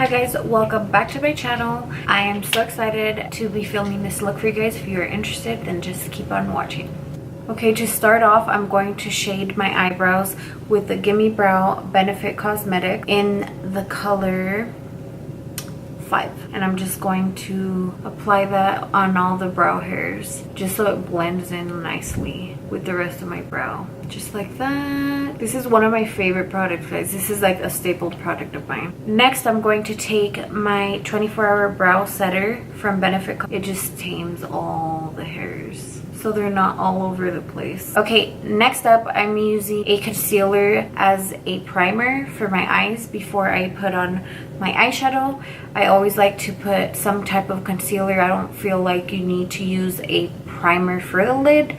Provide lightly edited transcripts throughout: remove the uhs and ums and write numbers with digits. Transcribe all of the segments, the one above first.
Hi guys, welcome back to my channel. I am so excited to be filming this look for you guys. If you're interested, then just keep on watching. Okay, to start off, I'm going to shade my eyebrows with the Gimme Brow Benefit Cosmetic in the color 5. And I'm just going to apply that on all the brow hairs just so it blends in nicely with the rest of my brow. Just like that. This is one of my favorite products, guys. This is like a stapled product of mine. Next, I'm going to take my 24-hour brow setter from Benefit. It just tames all the hairs so they're not all over the place. Okay, next up, I'm using a concealer as a primer for my eyes before I put on my eyeshadow. I always like to put some type of concealer. I don't feel like you need to use a primer for the lid,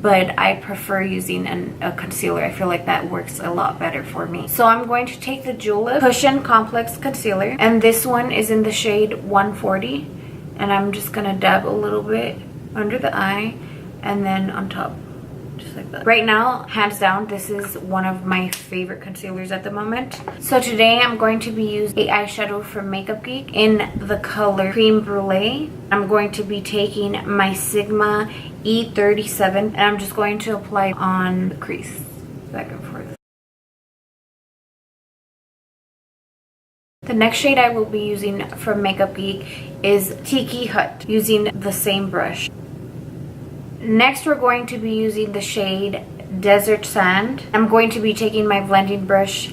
but I prefer using a concealer. I feel like that works a lot better for me. So I'm going to take the Julep Cushion Complex Concealer, and this one is in the shade 140, and I'm just gonna dab a little bit under the eye and then on top, just like that. Right now, hands down, this is one of my favorite concealers at the moment. So today I'm going to be using a eyeshadow from Makeup Geek in the color Cream Brulee. I'm going to be taking my Sigma E37 and I'm just going to apply on the crease, back and forth. The next shade I will be using from Makeup Geek is Tiki Hut, using the same brush. Next, we're going to be using the shade Desert Sand. I'm going to be taking my blending brush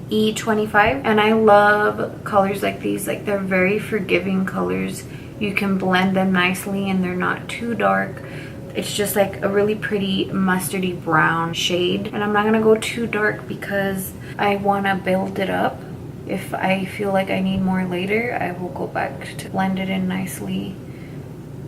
E25, and I love colors like these. Like, they're very forgiving colors. You can blend them nicely and they're not too dark. It's just like a really pretty mustardy brown shade, and I'm not gonna go too dark because I want to build it up. If I feel like I need more later, I will go back to blend it in nicely.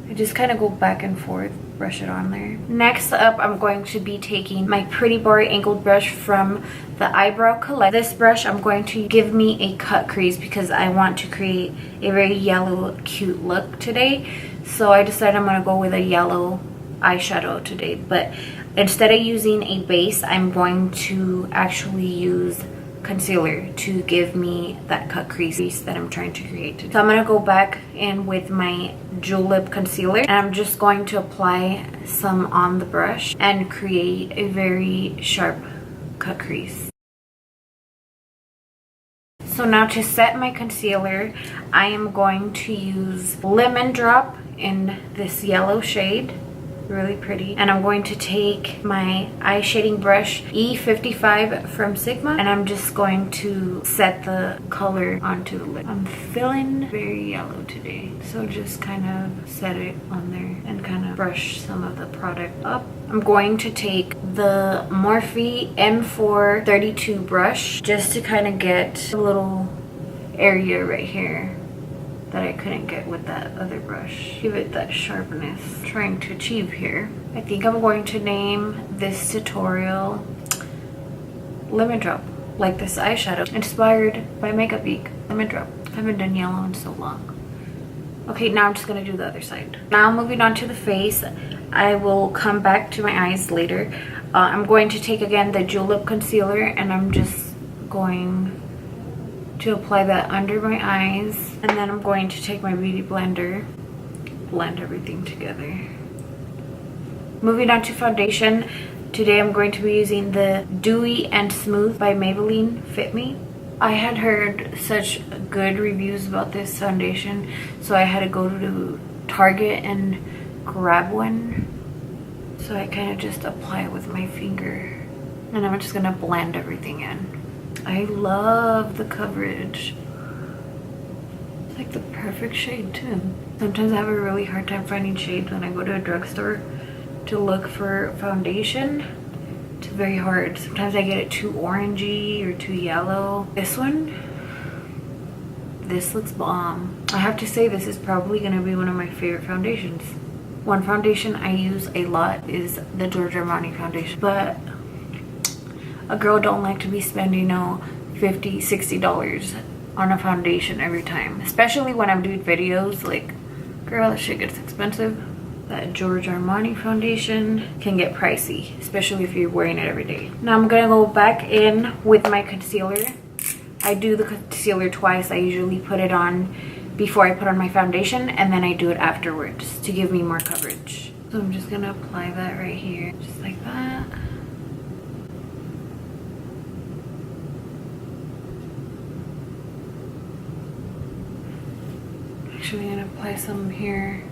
I just kind of go back and forth, brush it on there. Next up, I'm going to be taking my Pretty Bar angled brush from the Eyebrow Collection. This brush, I'm going to give me a cut crease because I want to create a very yellow, cute look today. So I decided I'm going to go with a yellow eyeshadow today. But instead of using a base, I'm going to actually use concealer to give me that cut crease that I'm trying to create today. So I'm going to go back in with my Julep concealer, and I'm just going to apply some on the brush and create a very sharp cut crease. So now to set my concealer, I am going to use Lemon Drop in this yellow shade. Really pretty. And I'm going to take my eye shading brush E55 from Sigma, and I'm just going to set the color onto the lid. I'm feeling very yellow today, so just kind of set it on there and kind of brush some of the product up. I'm going to take the Morphe M432 brush just to kind of get a little area right here that I couldn't get with that other brush. Give it that sharpness I'm trying to achieve here. I think I'm going to name this tutorial Lemon Drop, like this eyeshadow, inspired by Makeup Geek. Lemon Drop. I haven't done yellow in so long. Okay, now I'm just gonna do the other side. Now moving on to the face. I will come back to my eyes later. I'm going to take again the Julep concealer, and I'm just going to apply that under my eyes, and then I'm going to take my beauty blender, blend everything together. Moving on to foundation, today I'm going to be using the Dewy and Smooth by Maybelline Fit Me. I had heard such good reviews about this foundation, so I had to go to Target and grab one. So I kind of just apply it with my finger, and I'm just gonna blend everything in. I love the coverage. It's like the perfect shade too. Sometimes I have a really hard time finding shades when I go to a drugstore to look for foundation. It's very hard. Sometimes I get it too orangey or too yellow. This one, this looks bomb. I have to say, this is probably gonna be one of my favorite foundations. One foundation I use a lot is the Giorgio Armani foundation, but a girl don't like to be spending, you know, $50, $60 on a foundation every time. Especially when I'm doing videos. Like, girl, that shit gets expensive. That Giorgio Armani foundation can get pricey, especially if you're wearing it every day. Now I'm gonna go back in with my concealer I do the concealer twice. I usually put it on before I put on my foundation, and then I do it afterwards to give me more coverage. So I'm just gonna apply that right here, just like that. Actually, I'm gonna apply some here.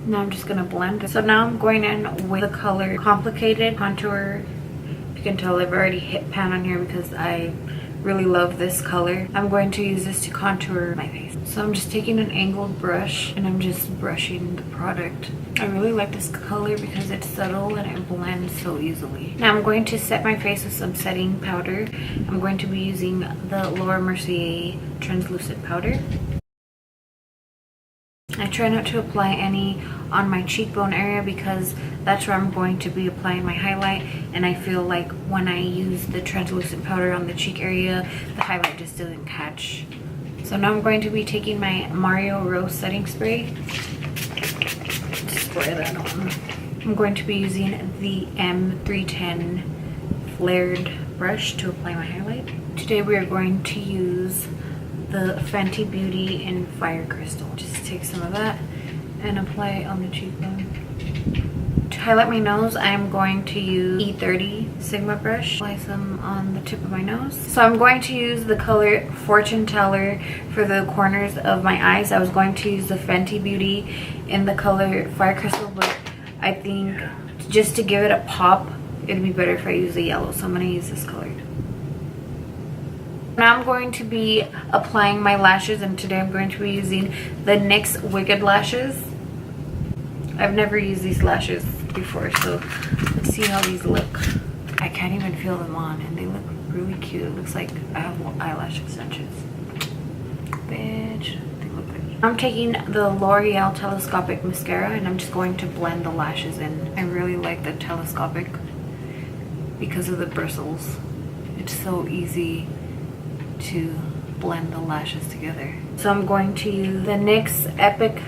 Now I'm just gonna blend it. So now I'm going in with the color Complicated Contour. You can tell I've already hit pan on here because I really love this color. I'm going to use this to contour my face. So I'm just taking an angled brush and I'm just brushing the product. I really like this color because it's subtle and it blends so easily. Now I'm going to set my face with some setting powder. I'm going to be using the Laura Mercier translucent powder. I try not to apply any on my cheekbone area because that's where I'm going to be applying my highlight, and I feel like when I use the translucent powder on the cheek area, the highlight just doesn't catch. So now I'm going to be taking my Mario Rose setting spray. Spray that on. I'm going to be using the M310 flared brush to apply my highlight. Today we are going to use the Fenty Beauty in Fire Crystal. Just take some of that and apply it on the cheekbone. To highlight my nose, I'm going to use E30 Sigma brush. Apply some on the tip of my nose. So I'm going to use the color Fortune Teller for the corners of my eyes. I was going to use the Fenty Beauty in the color Fire Crystal, but I think just to give it a pop, it'd be better if I use the yellow. So I'm going to use this color. Now I'm going to be applying my lashes, and today I'm going to be using the NYX Wicked Lashes. I've never used these lashes before, so let's see how these look. I can't even feel them on, and they look really cute. It looks like I have eyelash extensions. Bitch, they look pretty. I'm taking the L'Oreal Telescopic Mascara, and I'm just going to blend the lashes in. I really like the telescopic because of the bristles. It's so easy to blend the lashes together. So I'm going to use the NYX Epic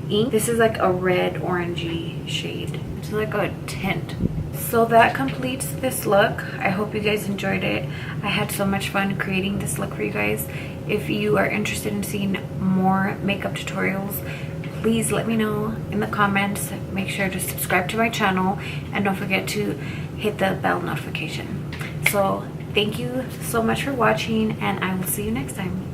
ink. This is like a red orangey shade. It's like a tint. So that completes this look. I hope you guys enjoyed it. I had so much fun creating this look for you guys. If you are interested in seeing more makeup tutorials, please let me know in the comments. Make sure to subscribe to my channel and don't forget to hit the bell notification. So thank you so much for watching, and I will see you next time.